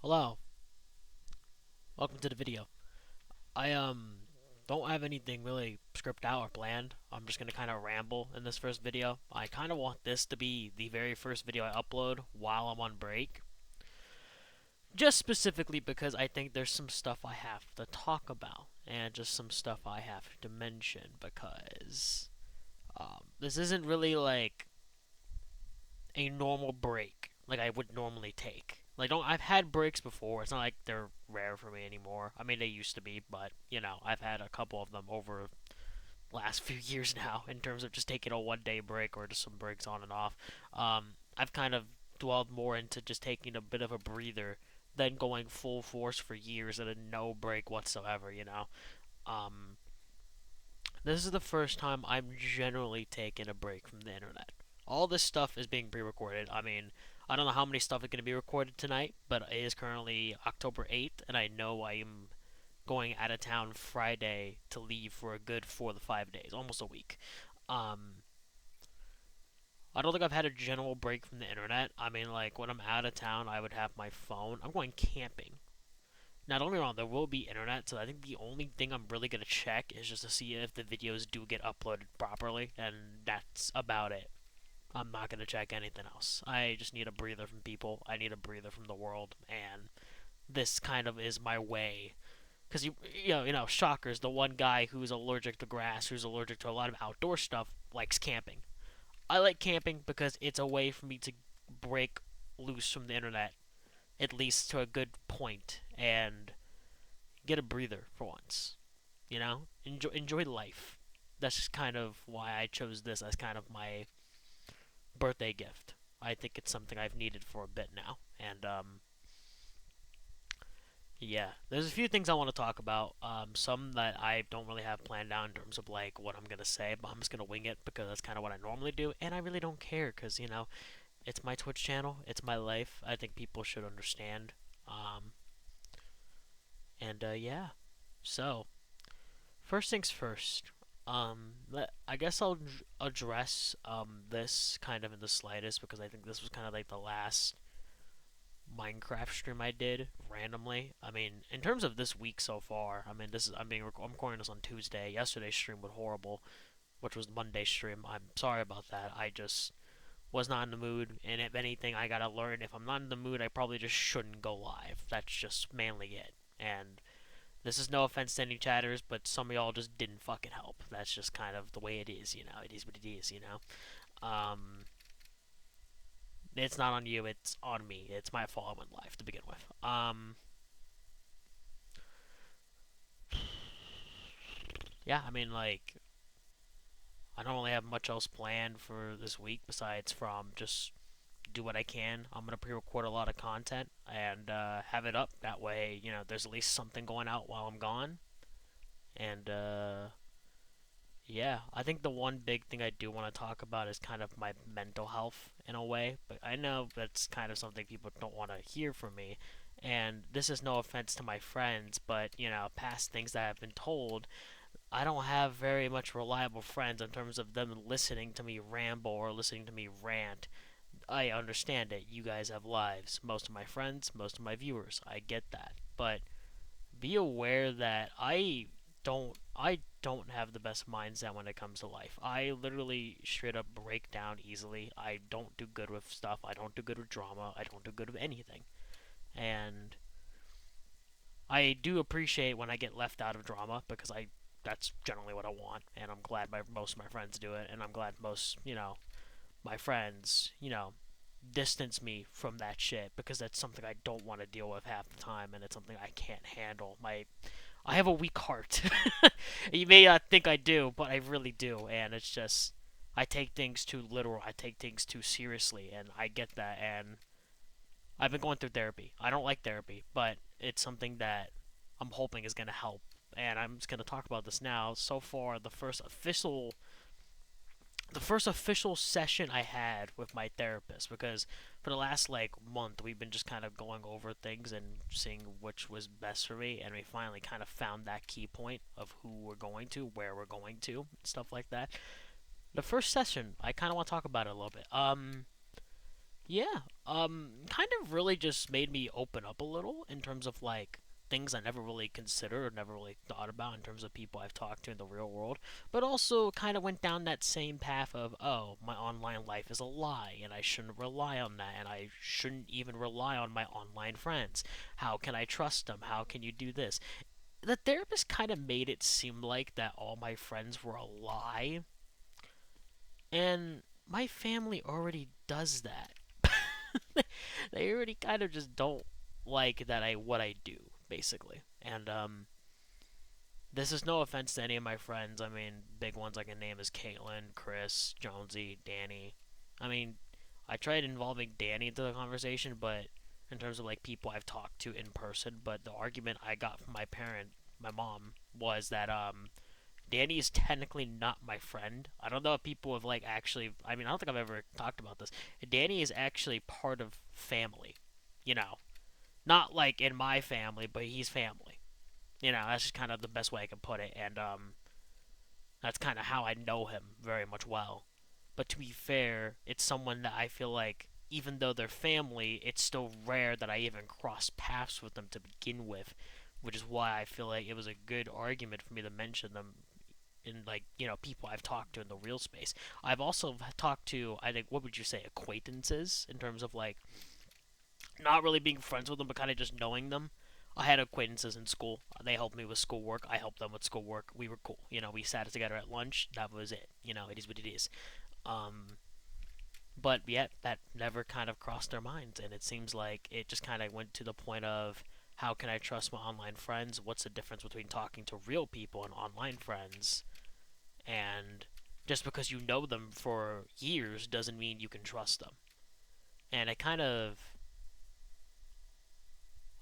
Hello, welcome to the video. I don't have anything really scripted out or planned. I'm just gonna kind of ramble in this first video. I kind of want this to be the very first video I upload while I'm on break, just specifically because I think there's some stuff I have to talk about and just some stuff I have to mention because this isn't really like a normal break like I would normally take. Like, don't I've had breaks before. It's not like they're rare for me anymore. I mean, they used to be, but I've had a couple of them over the last few years now in terms of just taking a 1 day break or just some breaks on and off. I've kind of dwelled more into just taking a bit of a breather than going full force for years at a no break whatsoever. Um, this is the first time I'm generally taking a break from the internet. All this stuff is being pre-recorded. I mean, I don't know how many stuff is going to be recorded tonight, but it is currently October 8th, and I know I am going out of town Friday to leave for a good 4 to 5 days, almost a week. Um, I don't think I've had a general break from the internet. I mean, like, when I'm out of town, I would have my phone. I'm going camping. Now, don't get me wrong, there will be internet, so I think the only thing I'm really going to check is just to see if the videos do get uploaded properly, and that's about it. I'm not going to check anything else. I just need a breather from people. I need a breather from the world, and this kind of is my way. Because shockers. The one guy who's allergic to grass, who's allergic to a lot of outdoor stuff, likes camping. I like camping because it's a way for me to break loose from the internet, at least to a good point, and get a breather for once. Enjoy life. That's just kind of why I chose this as kind of my birthday gift. I think it's something I've needed for a bit now, and yeah, there's a few things I want to talk about. Some that I don't really have planned out in terms of like what I'm gonna say, but I'm just gonna wing it because that's kind of what I normally do, and I really don't care because it's my Twitch channel, it's my life. I think people should understand. Um, and yeah, so first things first. I guess I'll address this kind of in the slightest because I think this was kind of like the last Minecraft stream I did randomly. I mean, in terms of this week so far, I mean, I'm recording this on Tuesday. Yesterday's stream was horrible, which was Monday's stream. I'm sorry about that. I just was not in the mood, and if anything, I gotta learn. If I'm not in the mood, I probably just shouldn't go live. That's just mainly it. And this is no offense to any chatters, but some of y'all just didn't fucking help. That's just kind of the way it is. It is what it is. It's not on you, it's on me. It's my fault in life to begin with. Yeah, I mean, like, I don't really have much else planned for this week besides from just do what I can. I'm gonna pre-record a lot of content and have it up. That way, there's at least something going out while I'm gone. And yeah, I think the one big thing I do want to talk about is kind of my mental health in a way. But I know that's kind of something people don't want to hear from me. And this is no offense to my friends, but past things that I've been told, I don't have very much reliable friends in terms of them listening to me ramble or listening to me rant. I understand it. You guys have lives. Most of my friends, most of my viewers, I get that. But be aware that I don't have the best mindset when it comes to life. I literally straight up break down easily. I don't do good with stuff. I don't do good with drama. I don't do good with anything. And I do appreciate when I get left out of drama because I that's generally what I want, and I'm glad most of my friends do it, and I'm glad most my friends distance me from that shit because that's something I don't want to deal with half the time, and it's something I can't handle. I have a weak heart. You may not think I do, but I really do, and it's just I take things too literal. I take things too seriously, and I get that. And I've been going through therapy. I don't like therapy, but it's something that I'm hoping is going to help. And I'm just going to talk about this now. So far, the first official session I had with my therapist, because for the last like month we've been just kind of going over things and seeing which was best for me, and we finally kind of found that key point of who we're going to, where we're going to, stuff like that. The first session, I kind of want to talk about it a little bit. Yeah, kind of really just made me open up a little in terms of like things I never really considered or never really thought about in terms of people I've talked to in the real world, but also kind of went down that same path of, oh, my online life is a lie and I shouldn't rely on that and I shouldn't even rely on my online friends. How can I trust them? How can you do this? The therapist kind of made it seem like that all my friends were a lie, and my family already does that. They already kind of just don't like that I what I do basically. And this is no offense to any of my friends. I mean, big ones I can name is Caitlin, Chris, Jonesy, Danny. I mean, I tried involving Danny into the conversation, but in terms of like people I've talked to in person, but the argument I got from my mom, was that Danny is technically not my friend. I don't know if people have like actually. I mean, I don't think I've ever talked about this. Danny is actually part of family. You know, not like in my family, but he's family. That's just kind of the best way I can put it, and that's kind of how I know him very much well. But to be fair, it's someone that I feel like, even though they're family, it's still rare that I even cross paths with them to begin with, which is why I feel like it was a good argument for me to mention them in, like, people I've talked to in the real space. I've also talked to, I think, what would you say, acquaintances, in terms of like not really being friends with them, but kind of just knowing them. I had acquaintances in school. They helped me with schoolwork. I helped them with schoolwork. We were cool. We sat together at lunch. That was it. It is what it is. Um, but yet that never kind of crossed their minds, and it seems like it just kind of went to the point of, how can I trust my online friends? What's the difference between talking to real people and online friends? And just because you know them for years doesn't mean you can trust them. And it kind of,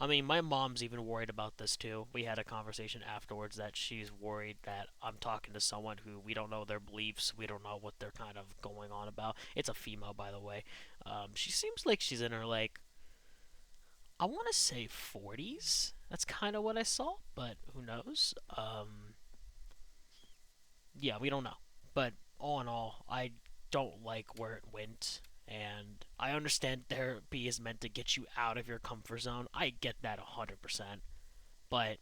I mean, my mom's even worried about this too. We had a conversation afterwards that she's worried that I'm talking to someone who we don't know their beliefs, we don't know what they're kind of going on about. It's a female, by the way. She seems like she's in her, like, I want to say 40s. That's kind of what I saw, but who knows? Yeah, we don't know. But all in all, I don't like where it went. And I understand therapy is meant to get you out of your comfort zone. I get that 100%. But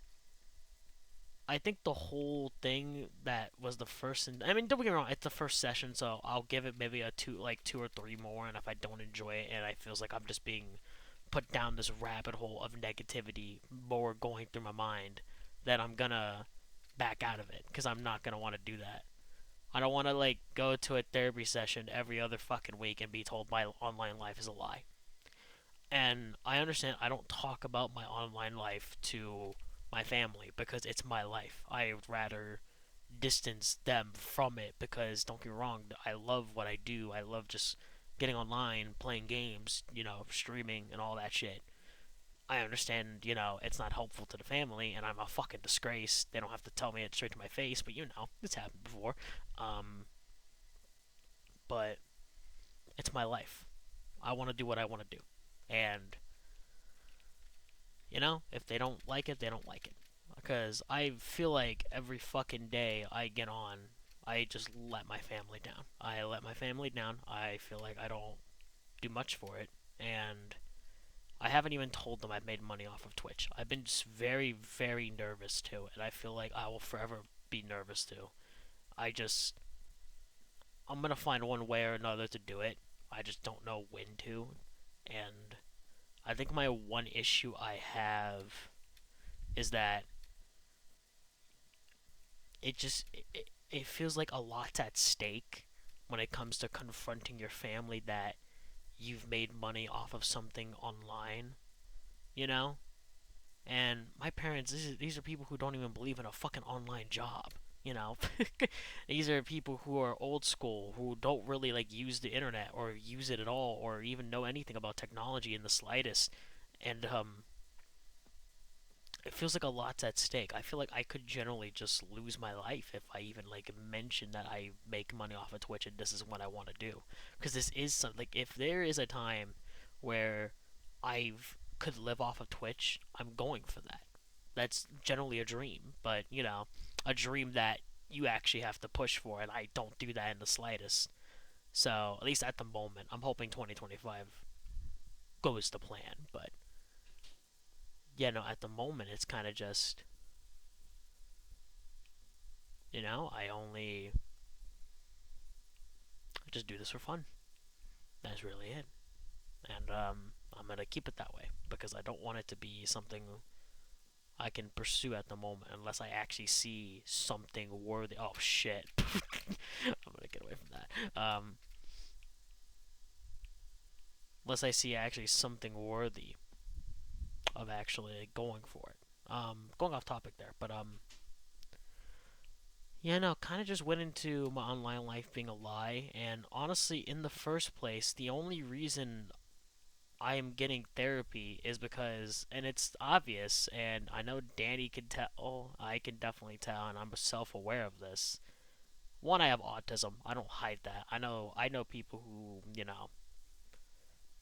I think the whole thing that was the first, I mean, don't get me wrong, it's the first session, so I'll give it maybe a two or three more. And if I don't enjoy it and I feels like I'm just being put down this rabbit hole of negativity more going through my mind, then I'm gonna back out of it, because I'm not gonna want to do that. I don't want to like go to a therapy session every other fucking week and be told my online life is a lie. And I understand I don't talk about my online life to my family because it's my life. I would rather distance them from it, because don't get me wrong, I love what I do. I love just getting online, playing games, streaming and all that shit. I understand, it's not helpful to the family, and I'm a fucking disgrace. They don't have to tell me it straight to my face, but it's happened before. Um, but it's my life. I want to do what I want to do. And, if they don't like it, they don't like it. Because I feel like every fucking day I get on, I just let my family down. I let my family down. I feel like I don't do much for it. And I haven't even told them I've made money off of Twitch. I've been just very, very nervous too. And I feel like I will forever be nervous too. I just, I'm going to find one way or another to do it. I just don't know when to. And I think my one issue I have is that it feels like a lot's at stake when it comes to confronting your family that you've made money off of something online, you know? And my parents, these are people who don't even believe in a fucking online job, you know? These are people who are old school, who don't really like use the internet or use it at all, or even know anything about technology in the slightest. And it feels like a lot's at stake. I feel like I could generally just lose my life if I even like mention that I make money off of Twitch and this is what I want to do. Because this is something, like, if there is a time where I could live off of Twitch, I'm going for that. That's generally a dream, but a dream that you actually have to push for, and I don't do that in the slightest. So at least at the moment, I'm hoping 2025. goes to plan. But yeah, no, at the moment it's kind of just, I just do this for fun. That's really it. And I'm gonna keep it that way because I don't want it to be something I can pursue at the moment unless I actually see something worthy. Oh shit! I'm gonna get away from that. Unless I see actually something worthy of actually going for it. Going off topic there, but yeah, no, kind of just went into my online life being a lie, and honestly, in the first place, the only reason I am getting therapy is because, and it's obvious, and I know Danny can tell, I can definitely tell, and I'm self aware of this. One, I have autism. I don't hide that. I know people who,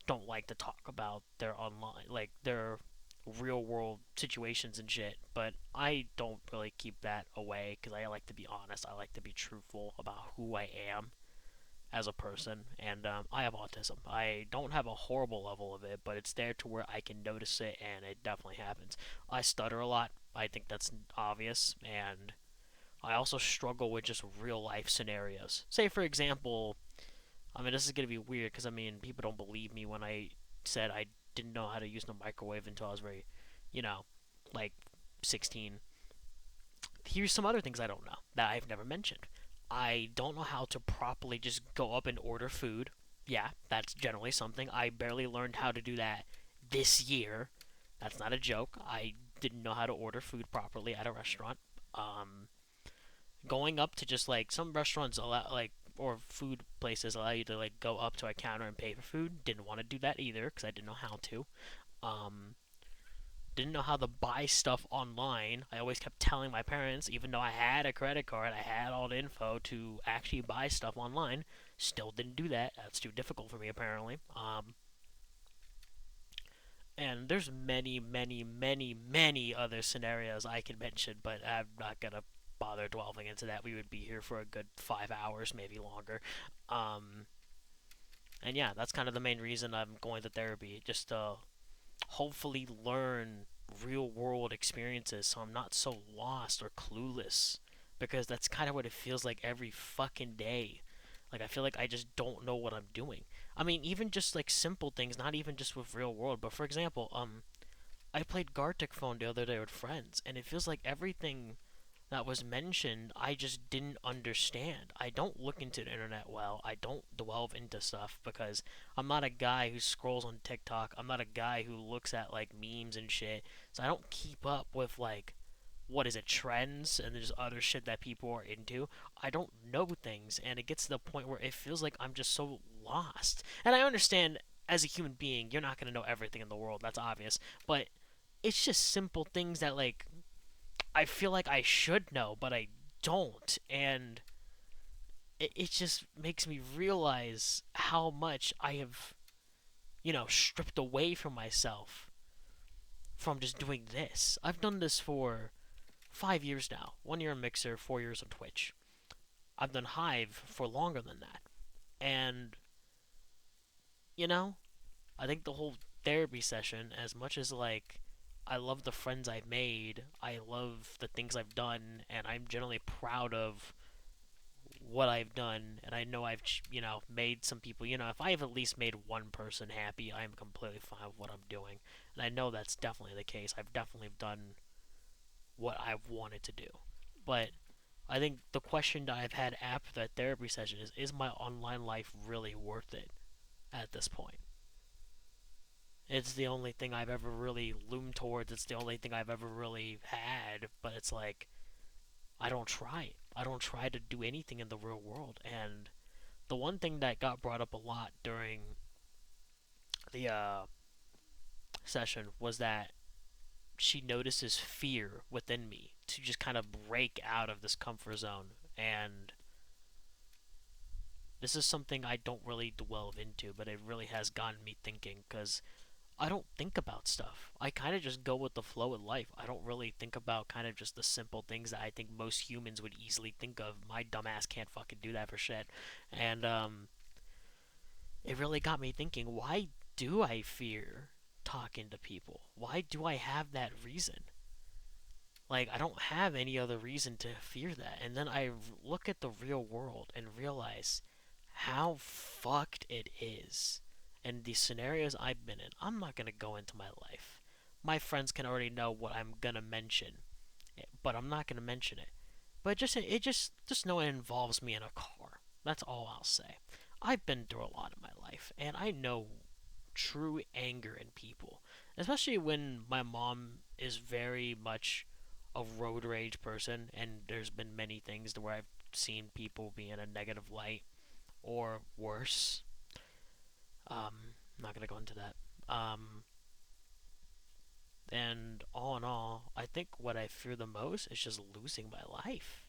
don't like to talk about their online, like their real world situations and shit, but I don't really keep that away because I like to be honest. I like to be truthful about who I am as a person, and I have autism. I don't have a horrible level of it, but it's there to where I can notice it, and it definitely happens. I stutter a lot. I think that's obvious, and I also struggle with just real life scenarios. Say, for example, I mean, this is gonna be weird because I mean, people don't believe me when I said I didn't know how to use the microwave until I was very, you know, like 16. Here's some other things I don't know that I've never mentioned. I don't know how to properly just go up and order food. Yeah, that's generally something. I barely learned how to do that this year. That's not a joke. I didn't know how to order food properly at a restaurant. Um, Going up to just like some restaurants allow like or food places allow you to like go up to a counter and pay for food. Didn't want to do that either because I didn't know how to. Um, didn't know how to buy stuff online. I always kept telling my parents, even though I had a credit card, I had all the info to actually buy stuff online. Still didn't do that. That's too difficult for me apparently. And there's many, many, many, many other scenarios I could mention, but I'm not gonna bother delving into that. We would be here for a good 5 hours, maybe longer. Um, and yeah, that's kind of the main reason I'm going to therapy, just to hopefully learn real world experiences so I'm not so lost or clueless. Because that's kind of what it feels like every fucking day. Like, I feel like I just don't know what I'm doing. I mean, even just like simple things, not even just with real world, but for example, I played Gartic Phone the other day with friends, and it feels like everything that was mentioned, I just didn't understand. I don't look into the internet well. I don't delve into stuff because I'm not a guy who scrolls on TikTok. I'm not a guy who looks at like memes and shit. So I don't keep up with like what is it, trends and there's other shit that people are into. I don't know things, and it gets to the point where it feels like I'm just so lost. And I understand as a human being, you're not going to know everything in the world. That's obvious. But it's just simple things that like I feel like I should know, but I don't. And it just makes me realize how much I have, stripped away from myself from just doing this. I've done this for 5 years now. 1 year on Mixer, 4 years on Twitch. I've done Hive for longer than that. And, you know, I think the whole therapy session, as much as like I love the friends I've made, I love the things I've done, and I'm generally proud of what I've done, and I know I've made some people. If I have at least made one person happy, I'm completely fine with what I'm doing, and I know that's definitely the case. I've definitely done what I've wanted to do, but I think the question that I've had after that therapy session is my online life really worth it at this point? It's the only thing I've ever really loomed towards. It's the only thing I've ever really had, but it's like I don't try. I don't try to do anything in the real world. And the one thing that got brought up a lot during the session was that she notices fear within me to just kind of break out of this comfort zone. And this is something I don't really delve into, but it really has gotten me thinking because I don't think about stuff. I kind of just go with the flow in life. I don't really think about kind of just the simple things that I think most humans would easily think of. My dumbass can't fucking do that for shit. And it really got me thinking, why do I fear talking to people? Why do I have that reason? Like, I don't have any other reason to fear that. And then I look at the real world and realize how fucked it is. And the scenarios I've been in, I'm not going to go into my life. My friends can already know what I'm going to mention, but I'm not going to mention it. But just know it involves me in a car. That's all I'll say. I've been through a lot in my life, and I know true anger in people, especially when my mom is very much a road rage person, and there's been many things to where I've seen people be in a negative light or worse. I'm not gonna go into that. And all in all, I think what I fear the most is just losing my life.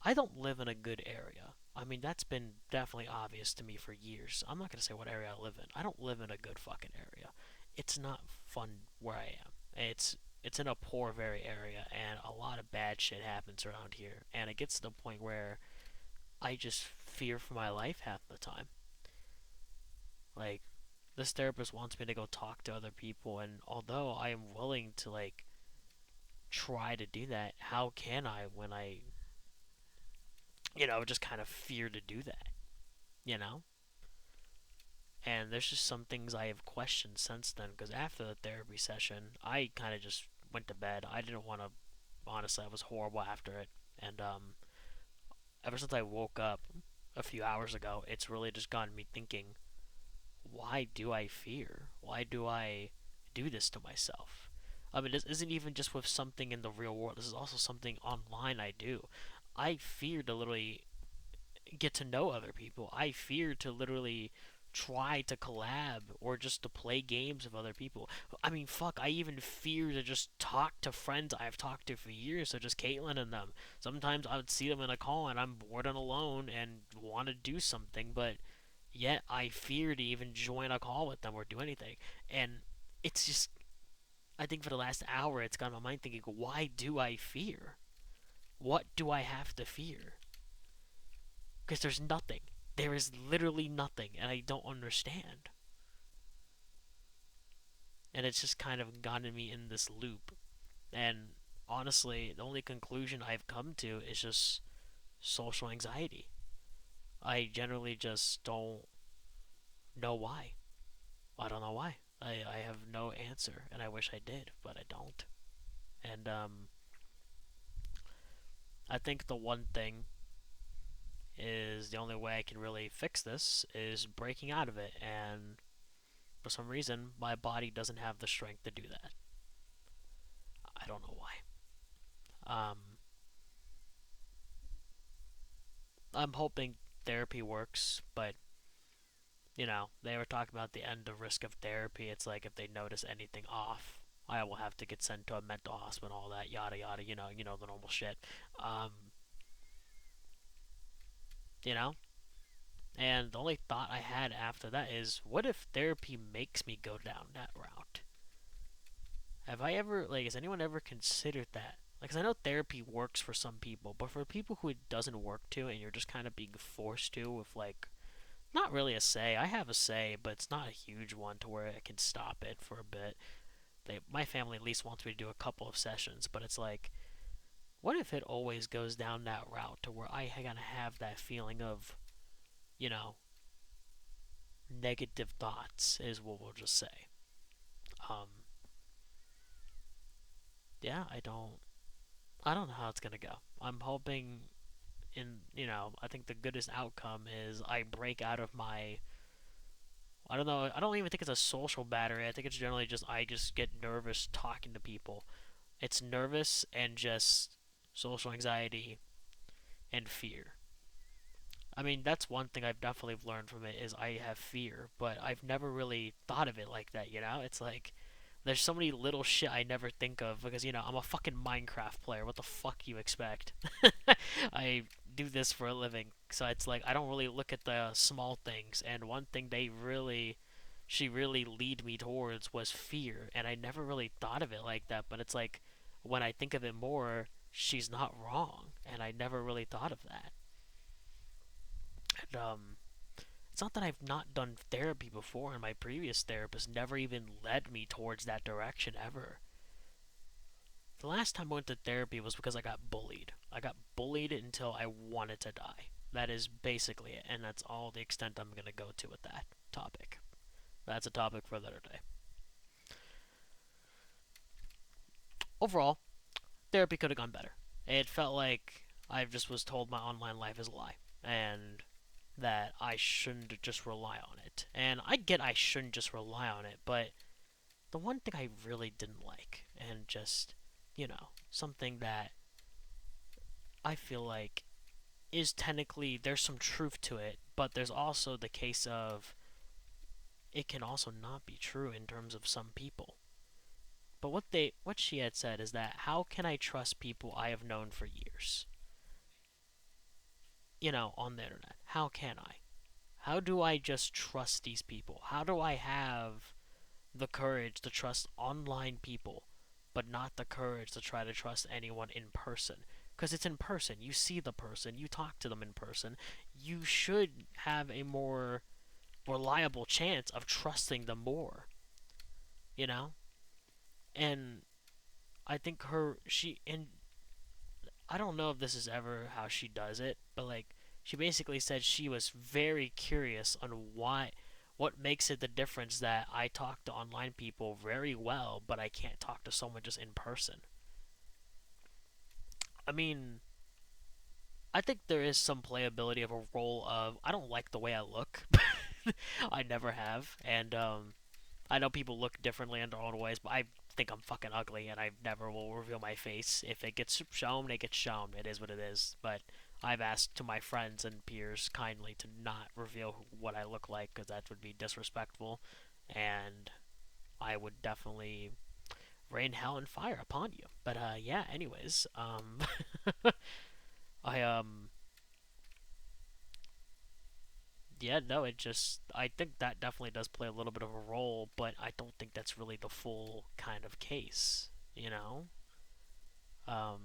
I don't live in a good area. I mean, that's been definitely obvious to me for years. I'm not going to say what area I live in. I don't live in a good fucking area. It's not fun where I am. It's in a poor, very area, and a lot of bad shit happens around here. And it gets to the point where I just fear for my life half the time. Like, this therapist wants me to go talk to other people, and although I am willing to, like, try to do that, how can I when I, just kind of fear to do that, you know? And there's just some things I have questioned since then, because after the therapy session, I kind of just went to bed. I didn't want to, honestly, I was horrible after it. And ever since I woke up a few hours ago, it's really just gotten me thinking, why do I fear? Why do I do this to myself? I mean, this isn't even just with something in the real world. This is also something online I do. I fear to literally get to know other people. I fear to literally try to collab or just to play games with other people. I mean, fuck, I even fear to just talk to friends I've talked to for years, such as Caitlin and them. Sometimes I would see them in a call and I'm bored and alone and want to do something, but yet I fear to even join a call with them or do anything. And it's just, I think for the last hour, it's got my mind thinking, why do I fear? What do I have to fear? Because there's nothing. There is literally nothing, and I don't understand. And it's just kind of gotten me in this loop. And honestly, the only conclusion I've come to is just social anxiety. I generally just don't know why. I don't know why. I have no answer, and I wish I did, but I don't. And I think the one thing is the only way I can really fix this is breaking out of it, and for some reason, my body doesn't have the strength to do that. I don't know why. I'm hoping therapy works, but they were talking about the end of risk of therapy. It's like if they notice anything off, I will have to get sent to a mental hospital, all that yada yada. The normal shit. Um, you know, and the only thought I had after that is, what if therapy makes me go down that route? Have I ever, like, has anyone ever considered that? Like, 'cause I know therapy works for some people, but for people who it doesn't work to, and you're just kind of being forced to with, like, not really a say. I have a say, but it's not a huge one to where I can stop it for a bit. My family at least wants me to do a couple of sessions, but it's like, what if it always goes down that route to where I gotta have that feeling of, you know, negative thoughts, is what we'll just say. Um, yeah, I don't know how it's gonna go. I'm hoping I think the goodest outcome is I break out of my, I don't know, I don't even think it's a social battery. I think it's generally just I just get nervous talking to people. It's nervous and just social anxiety and fear. I mean, that's one thing I've definitely learned from it is I have fear, but I've never really thought of it like that. It's like there's so many little shit I never think of because I'm a fucking Minecraft player. What the fuck you expect? I do this for a living, so it's like I don't really look at the small things. And one thing she really lead me towards was fear, and I never really thought of it like that. But it's like when I think of it more, she's not wrong, and I never really thought of that. And it's not that I've not done therapy before, and my previous therapist never even led me towards that direction ever. The last time I went to therapy was because I got bullied. I got bullied until I wanted to die. That is basically it, and that's all the extent I'm going to go to with that topic. That's a topic for another day. Overall, therapy could have gone better. It felt like I just was told my online life is a lie, and that I shouldn't just rely on it. And I get I shouldn't just rely on it, but the one thing I really didn't like, and just, something that I feel like is technically there's some truth to it, but there's also the case of it can also not be true in terms of some people. But what she had said is that how can I trust people I have known for years? On the internet. How can I? How do I just trust these people? How do I have the courage to trust online people, but not the courage to try to trust anyone in person? Because it's in person. You see the person, you talk to them in person. You should have a more reliable chance of trusting them more, you know? And I think and I don't know if this is ever how she does it, but like, she basically said she was very curious on what makes it the difference that I talk to online people very well, but I can't talk to someone just in person. I mean, I think there is some playability of a role of I don't like the way I look. I never have, and I know people look differently in their own ways, but I think I'm fucking ugly, and I never will reveal my face. If it gets shown, it gets shown. It is what it is. But I've asked to my friends and peers kindly to not reveal what I look like, because that would be disrespectful, and I would definitely rain hell and fire upon you. But yeah. Anyways, I yeah, no, I think that definitely does play a little bit of a role, but I don't think that's really the full kind of case, you know? Um,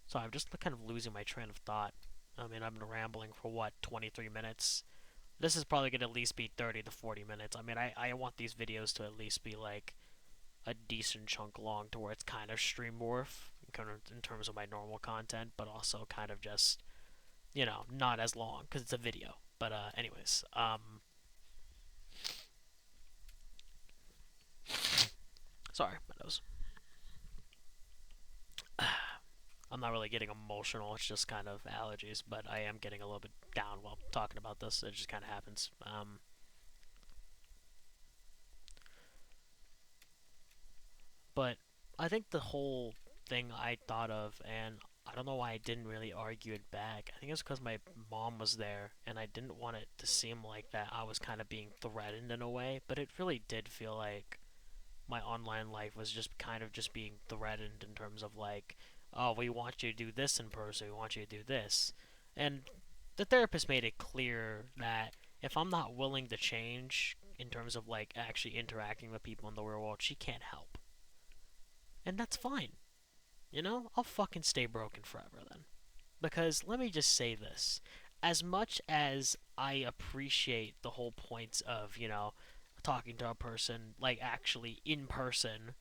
so I'm just kind of losing my train of thought. I mean, I've been rambling for what, 23 minutes? This is probably going to at least be 30 to 40 minutes. I mean, I want these videos to at least be like a decent chunk long to where it's kind of stream worth in terms of my normal content, but also kind of just, not as long because it's a video. But anyways, sorry, my nose. I'm not really getting emotional. It's just kind of allergies, but I am getting a little bit down while talking about this. It just kind of happens. But I think the whole thing I thought of, and I don't know why I didn't really argue it back. I think it's because my mom was there, and I didn't want it to seem like that I was kind of being threatened in a way. But it really did feel like my online life was just kind of just being threatened in terms of like, oh, we want you to do this in person, we want you to do this. And the therapist made it clear that if I'm not willing to change in terms of like actually interacting with people in the real world, she can't help. And that's fine. I'll fucking stay broken forever then. Because let me just say this. As much as I appreciate the whole points of, talking to a person, like actually in person,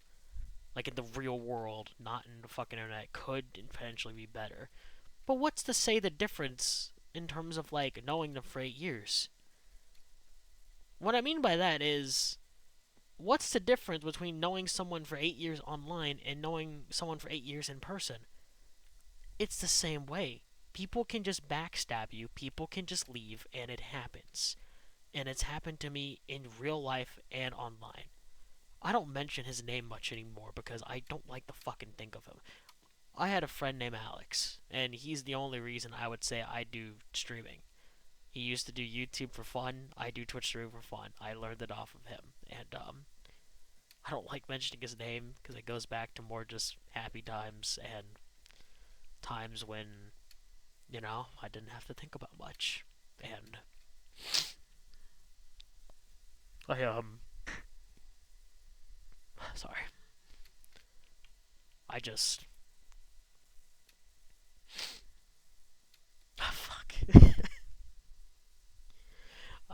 like in the real world, not in the fucking internet, could potentially be better. But what's to say the difference in terms of like knowing them for 8 years? What I mean by that is, what's the difference between knowing someone for 8 years online and knowing someone for 8 years in person? It's the same way. People can just backstab you, people can just leave, and it happens. And it's happened to me in real life and online. I don't mention his name much anymore because I don't like to fucking think of him. I had a friend named Alex, and he's the only reason I would say I do streaming. He used to do YouTube for fun. I do Twitch streaming for fun. I learned it off of him, and I don't like mentioning his name because it goes back to more just happy times and times when I didn't have to think about much. And I sorry, I just fuck.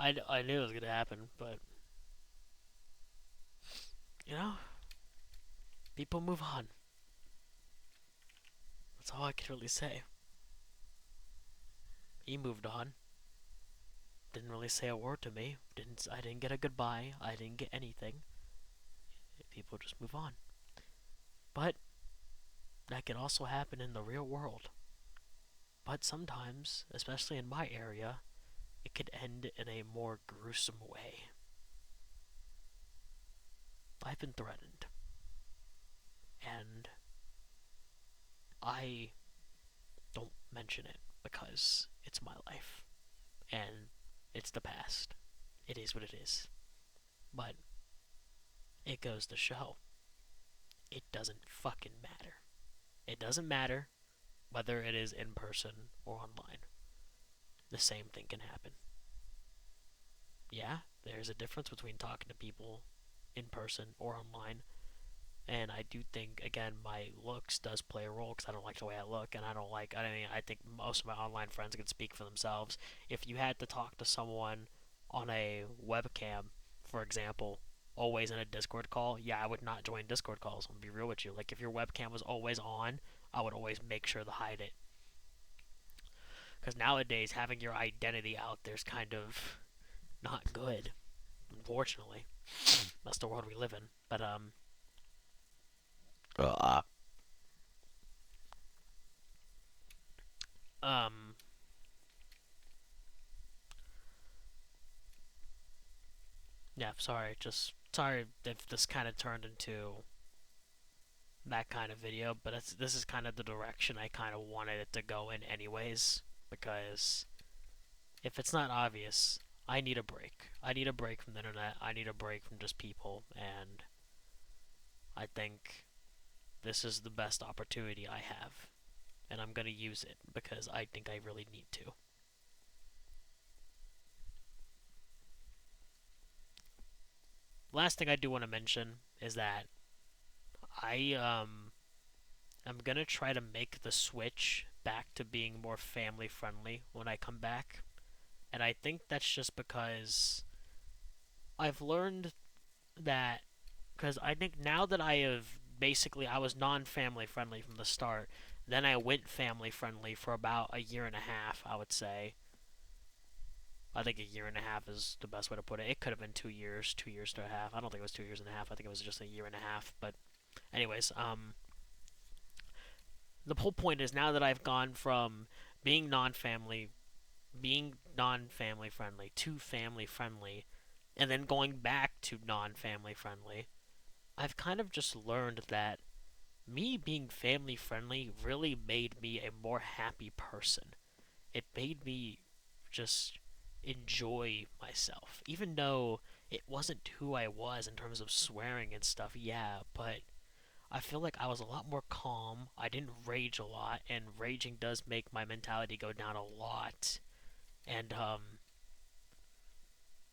I knew it was gonna happen, but you know, people move on. That's all I can really say. He moved on. Didn't really say a word to me. I didn't get a goodbye. I didn't get anything. People just move on. But that can also happen in the real world. But sometimes, especially in my area, it could end in a more gruesome way. I've been threatened. And I don't mention it because it's my life. And it's the past. It is what it is. But it goes to show it doesn't fucking matter. It doesn't matter whether it is in person or online. The same thing can happen. Yeah, there's a difference between talking to people in person or online. And I do think, again, my looks does play a role because I don't like the way I look, and I think most of my online friends can speak for themselves. If you had to talk to someone on a webcam, for example, always in a Discord call, yeah, I would not join Discord calls. I'm gonna be real with you. Like, if your webcam was always on, I would always make sure to hide it. Because nowadays, having your identity out there is kind of not good, unfortunately. That's the world we live in. But, uh, um, yeah, sorry. Just sorry if this kind of turned into that kind of video, but this is kind of the direction I kind of wanted it to go in, anyways. Because if it's not obvious, I need a break. I need a break from the internet. I need a break from just people, and I think this is the best opportunity I have, and I'm gonna use it because I think I really need to. Last thing I do want to mention is that I'm gonna try to make the switch back to being more family friendly when I come back. And I think that's just because I've learned that, because I think now that I was non-family friendly from the start, then I went family friendly for about a year and a half, I would say. I think a year and a half is the best way to put it. It could have been 2 years, 2 years to a half. I don't think it was 2 years and a half. I think it was just a year and a half. But anyways, the whole point is now that I've gone from being non-family friendly to family friendly, and then going back to non-family friendly, I've kind of just learned that me being family friendly really made me a more happy person. It made me just enjoy myself, even though it wasn't who I was in terms of swearing and stuff, yeah, but I feel like I was a lot more calm. I didn't rage a lot, and raging does make my mentality go down a lot. And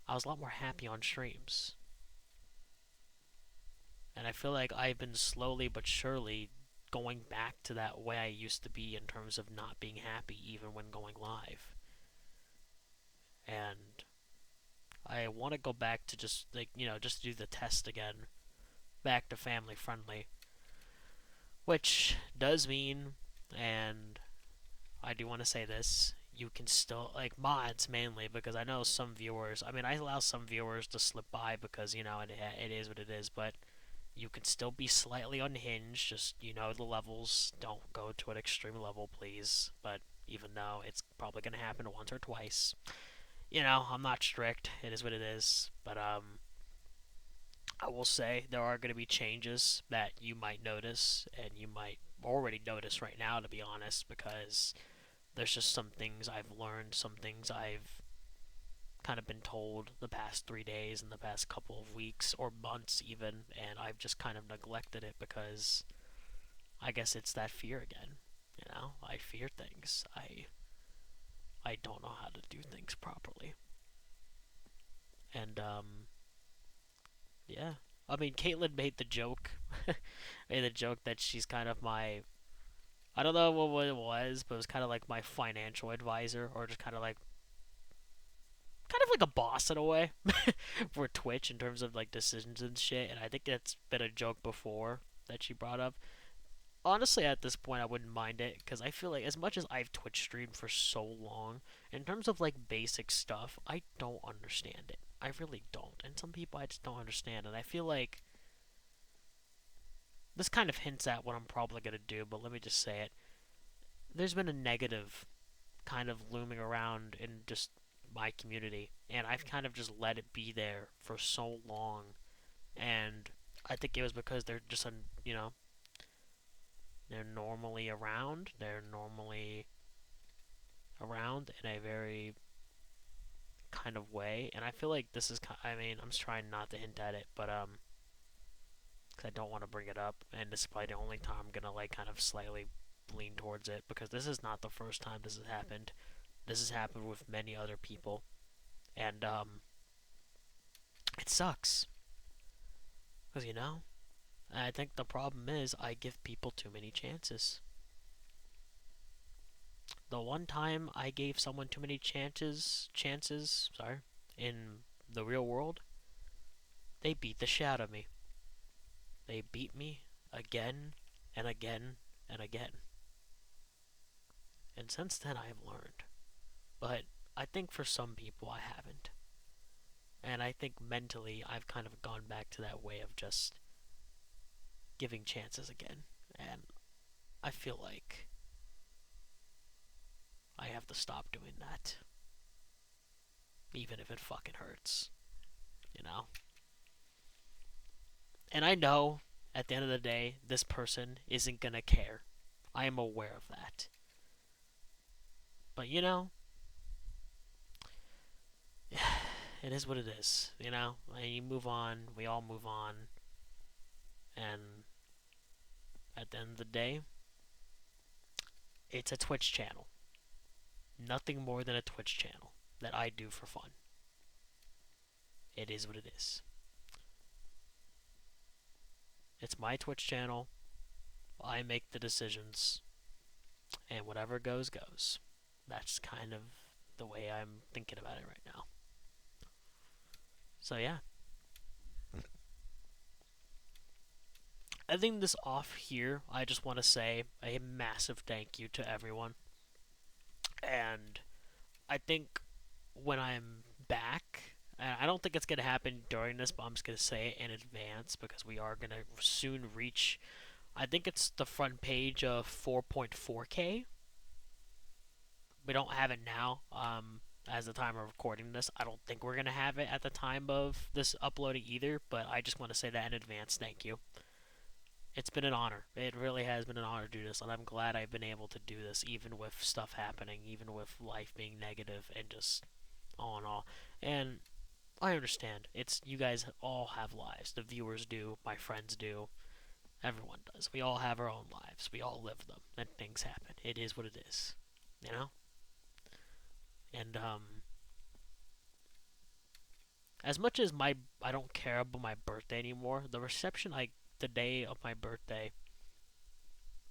I was a lot more happy on streams. And I feel like I've been slowly but surely going back to that way I used to be in terms of not being happy even when going live. And I want to go back to just, like, just do the test again, back to family friendly, which does mean, and I do want to say this, you can still, like, mods mainly, because I know some viewers, I mean, I allow some viewers to slip by because, it is what it is, but you can still be slightly unhinged, just, the levels. Don't go to an extreme level, please. But even though it's probably going to happen once or twice, I'm not strict. It is what it is. But, I will say there are going to be changes that you might notice, and you might already notice right now, to be honest, because there's just some things I've learned, some things I've kind of been told the past 3 days and the past couple of weeks or months even, and I've just kind of neglected it because I guess it's that fear again. I fear things. I don't know how to do things properly. And yeah. I mean, Caitlyn made the joke, made the joke that she's kind of my, I don't know what it was, but it was kind of like my financial advisor, or just kind of like kind of like a boss in a way for Twitch in terms of like decisions and shit. And I think that's been a joke before that she brought up. Honestly, at this point, I wouldn't mind it because I feel like as much as I've Twitch streamed for so long, in terms of like basic stuff, I don't understand it. I really don't. And some people I just don't understand. And I feel like this kind of hints at what I'm probably going to do, but let me just say it. There's been a negative kind of looming around in just my community, and I've kind of just let it be there for so long. And I think it was because they're just, you know, they're normally around. They're normally around in a very kind of way, and I feel like this is. I mean, I'm just trying not to hint at it, but because I don't want to bring it up, and this is probably the only time I'm gonna like kind of slightly lean towards it because this is not the first time this has happened. This has happened with many other people, and it sucks because I think the problem is I give people too many chances. The one time I gave someone too many chances, in the real world, they beat the shit out of me. They beat me again and again and again. And since then I have learned. But I think for some people I haven't. And I think mentally I've kind of gone back to that way of just giving chances again. And I feel like I have to stop doing that. Even if it fucking hurts. You know? And I know at the end of the day, this person isn't gonna care. I am aware of that. But it is what it is. And you move on. We all move on. And at the end of the day, it's a Twitch channel. Nothing more than a Twitch channel that I do for fun. It is what it is. It's my Twitch channel. I make the decisions. And whatever goes, goes. That's kind of the way I'm thinking about it right now. So, yeah. Ending this off here, I just want to say a massive thank you to everyone. And I think when I'm back, and I don't think it's going to happen during this, but I'm just going to say it in advance because we are going to soon reach, I think it's the front page of 4.4K. We don't have it now as the time of recording this. I don't think we're going to have it at the time of this uploading either, but I just want to say that in advance. Thank you. It's been an honor. It really has been an honor to do this, and I'm glad I've been able to do this even with stuff happening, even with life being negative and just all in all. And I understand. It's you guys all have lives. The viewers do, my friends do, everyone does. We all have our own lives. We all live them, and things happen. It is what it is, you know. And as much as I don't care about my birthday anymore, the reception the day of my birthday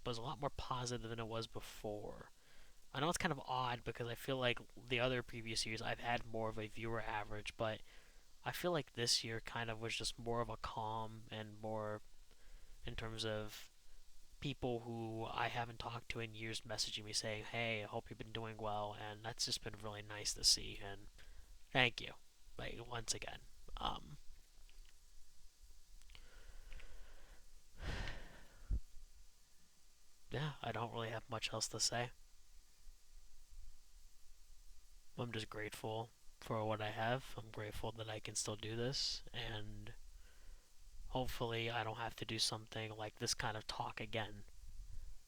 was a lot more positive than it was before. I know it's kind of odd because I feel like the other previous years I've had more of a viewer average, but I feel like this year kind of was just more of a calm and more in terms of people who I haven't talked to in years messaging me saying, "Hey, I hope you've been doing well," and that's just been really nice to see. And thank you, like once again. Yeah, I don't really have much else to say. I'm just grateful for what I have. I'm grateful that I can still do this, and hopefully I don't have to do something like this kind of talk again.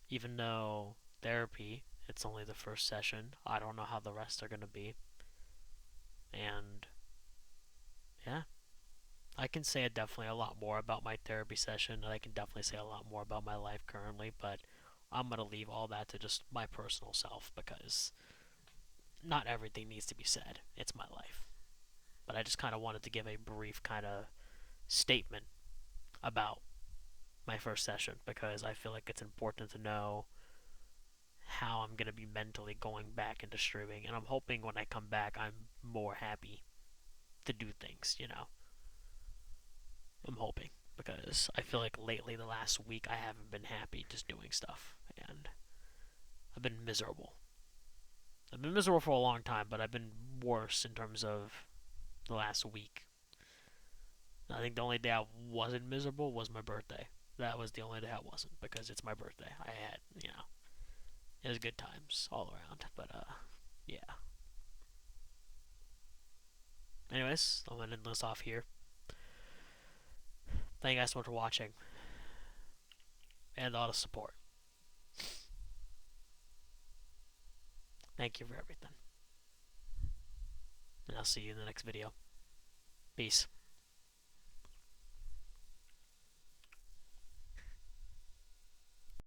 Even though therapy, it's only the first session, I don't know how the rest are going to be. And yeah, I can say definitely a lot more about my therapy session, and I can definitely say a lot more about my life currently, but I'm going to leave all that to just my personal self because not everything needs to be said. It's my life. But I just kind of wanted to give a brief kind of statement about my first session because I feel like it's important to know how I'm going to be mentally going back into streaming. And I'm hoping when I come back, I'm more happy to do things, you know. I'm hoping, because I feel like lately, the last week, I haven't been happy just doing stuff, and I've been miserable. I've been miserable for a long time, but I've been worse in terms of the last week. I think the only day I wasn't miserable was my birthday. That was the only day I wasn't, because it's my birthday. I had, you know, it was good times all around. But yeah. Anyways, I'm gonna end this off here. Thank you guys so much for watching and all the support. Thank you for everything. And I'll see you in the next video. Peace.